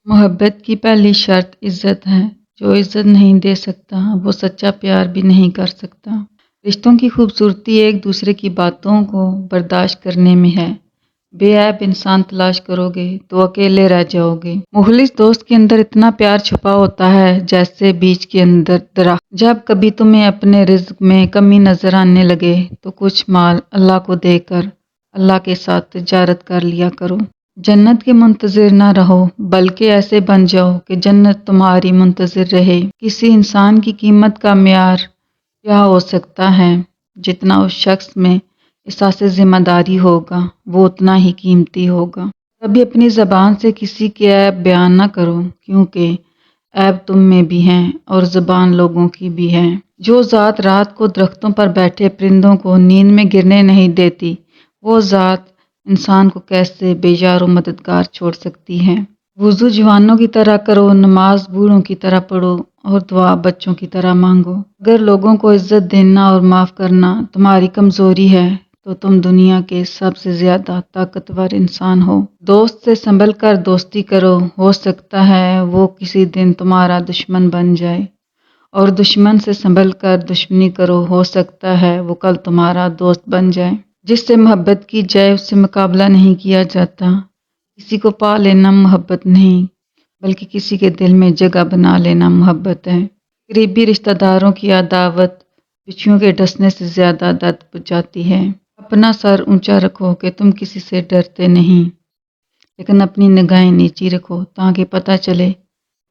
محبت کی پہلی شرط عزت ہے۔ جو عزت نہیں دے سکتا وہ سچا پیار بھی نہیں کر سکتا۔ رشتوں کی خوبصورتی ایک دوسرے کی باتوں کو برداشت کرنے میں ہے۔ بے عیب انسان تلاش کرو گے تو اکیلے رہ جاؤ گے۔ مخلص دوست کے اندر اتنا پیار چھپا ہوتا ہے جیسے بیج کے اندر درخت۔ جب کبھی تمہیں اپنے رزق میں کمی نظر آنے لگے تو کچھ مال اللہ کو دے کر اللہ کے ساتھ تجارت کر لیا کرو۔ جنت کے منتظر نہ رہو بلکہ ایسے بن جاؤ کہ جنت تمہاری منتظر رہے۔ کسی انسان کی قیمت کا معیار کیا ہو سکتا ہے؟ جتنا اس شخص میں احساس ذمہ داری ہوگا وہ اتنا ہی قیمتی ہوگا۔ کبھی اپنی زبان سے کسی کے عیب بیان نہ کرو کیونکہ عیب تم میں بھی ہیں اور زبان لوگوں کی بھی ہے۔ جو ذات رات کو درختوں پر بیٹھے پرندوں کو نیند میں گرنے نہیں دیتی وہ ذات انسان کو کیسے بے یار و مددگار چھوڑ سکتی ہے۔ وضو جوانوں کی طرح کرو، نماز بوڑھوں کی طرح پڑھو اور دعا بچوں کی طرح مانگو۔ اگر لوگوں کو عزت دینا اور معاف کرنا تمہاری کمزوری ہے تو تم دنیا کے سب سے زیادہ طاقتور انسان ہو۔ دوست سے سنبھل کر دوستی کرو، ہو سکتا ہے وہ کسی دن تمہارا دشمن بن جائے، اور دشمن سے سنبھل کر دشمنی کرو، ہو سکتا ہے وہ کل تمہارا دوست بن جائے۔ جس سے محبت کی جائے اس سے مقابلہ نہیں کیا جاتا۔ کسی کو پا لینا محبت نہیں بلکہ کسی کے دل میں جگہ بنا لینا محبت ہے۔ قریبی رشتہ داروں کی عداوت بچھوؤں کے ڈسنے سے زیادہ درد پہنچاتی ہے۔ اپنا سر اونچا رکھو کہ تم کسی سے ڈرتے نہیں، لیکن اپنی نگاہیں نیچی رکھو تاکہ پتہ چلے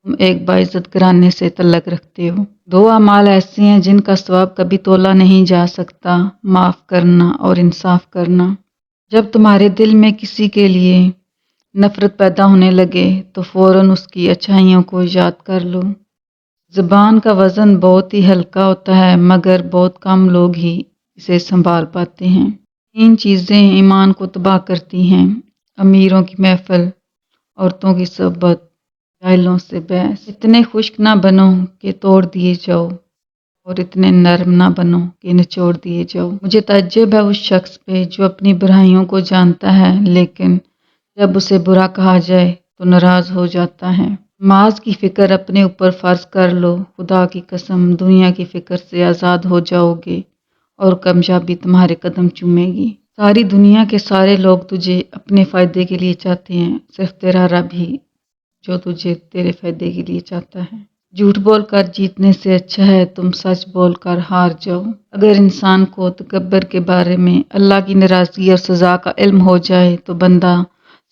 تم ایک باعزت گھرانے سے تعلق رکھتے ہو۔ دو اعمال ایسے ہیں جن کا ثواب کبھی تولا نہیں جا سکتا، معاف کرنا اور انصاف کرنا۔ جب تمہارے دل میں کسی کے لیے نفرت پیدا ہونے لگے تو فوراً اس کی اچھائیوں کو یاد کر لو۔ زبان کا وزن بہت ہی ہلکا ہوتا ہے مگر بہت کم لوگ ہی اسے سنبھال پاتے ہیں۔ تین چیزیں ایمان کو تباہ کرتی ہیں: امیروں کی محفل، عورتوں کی صحبت، جاہلوں سے بحث۔ اتنے خشک نہ بنو کہ توڑ دیے جاؤ اور اتنے نرم نہ بنو کہ نچوڑ دیے جاؤ۔ مجھے تعجب ہے اس شخص پہ جو اپنی برائیوں کو جانتا ہے لیکن جب اسے برا کہا جائے تو ناراض ہو جاتا ہے۔ نماز کی فکر اپنے اوپر فرض کر لو، خدا کی قسم دنیا کی فکر سے آزاد ہو جاؤ گے اور کامیابی تمہارے قدم چومے گی۔ ساری دنیا کے سارے لوگ تجھے اپنے فائدے کے لیے چاہتے ہیں، صرف تیرا رب ہی جو تجھے تیرے فائدے کے لیے چاہتا ہے۔ جھوٹ بول کر جیتنے سے اچھا ہے تم سچ بول کر ہار جاؤ۔ اگر انسان کو تکبر کے بارے میں اللہ کی ناراضگی اور سزا کا علم ہو جائے تو بندہ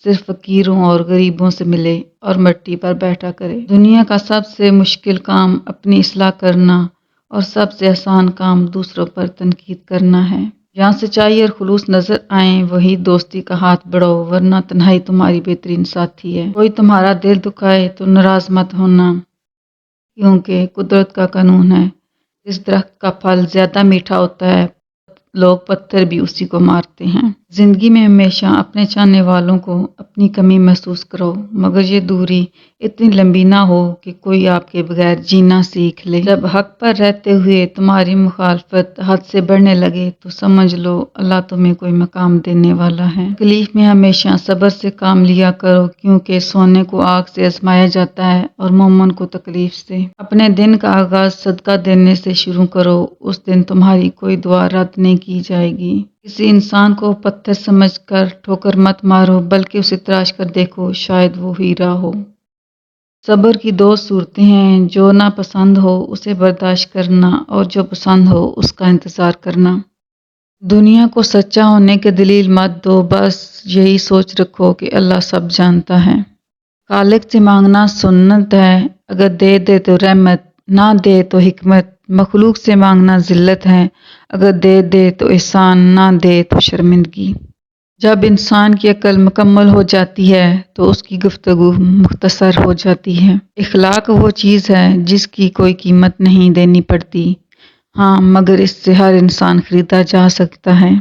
صرف فقیروں اور غریبوں سے ملے اور مٹی پر بیٹھا کرے۔ دنیا کا سب سے مشکل کام اپنی اصلاح کرنا اور سب سے آسان کام دوسروں پر تنقید کرنا ہے۔ جہاں سچائی اور خلوص نظر آئیں وہی دوستی کا ہاتھ بڑھاؤ ورنہ تنہائی تمہاری بہترین ساتھی ہے۔ کوئی تمہارا دل دکھائے تو ناراض مت ہونا کیونکہ قدرت کا قانون ہے، اس درخت کا پھل زیادہ میٹھا ہوتا ہے لوگ پتھر بھی اسی کو مارتے ہیں۔ زندگی میں ہمیشہ اپنے چاہنے والوں کو اپنی کمی محسوس کرو مگر یہ دوری اتنی لمبی نہ ہو کہ کوئی آپ کے بغیر جینا سیکھ لے۔ جب حق پر رہتے ہوئے تمہاری مخالفت حد سے بڑھنے لگے تو سمجھ لو اللہ تمہیں کوئی مقام دینے والا ہے۔ تکلیف میں ہمیشہ صبر سے کام لیا کرو کیونکہ سونے کو آگ سے آزمایا جاتا ہے اور مومن کو تکلیف سے۔ اپنے دن کا آغاز صدقہ دینے سے شروع کرو، اس دن تمہاری کوئی دعا رد نہیں کی جائے گی۔ کسی انسان کو پتھر سمجھ کر ٹھوکر مت مارو بلکہ اسے تراش کر دیکھو، شاید وہ ہیرا ہو۔ صبر کی دو صورتیں ہیں، جو ناپسند ہو اسے برداشت کرنا اور جو پسند ہو اس کا انتظار کرنا۔ دنیا کو سچا ہونے کی دلیل مت دو، بس یہی سوچ رکھو کہ اللہ سب جانتا ہے۔ خالق سے مانگنا سنت ہے، اگر دے دے تو رحمت، نہ دے تو حکمت۔ مخلوق سے مانگنا ذلت ہے، اگر دے دے تو احسان، نہ دے تو شرمندگی۔ جب انسان کی عقل مکمل ہو جاتی ہے تو اس کی گفتگو مختصر ہو جاتی ہے۔ اخلاق وہ چیز ہے جس کی کوئی قیمت نہیں دینی پڑتی، ہاں مگر اس سے ہر انسان خریدا جا سکتا ہے۔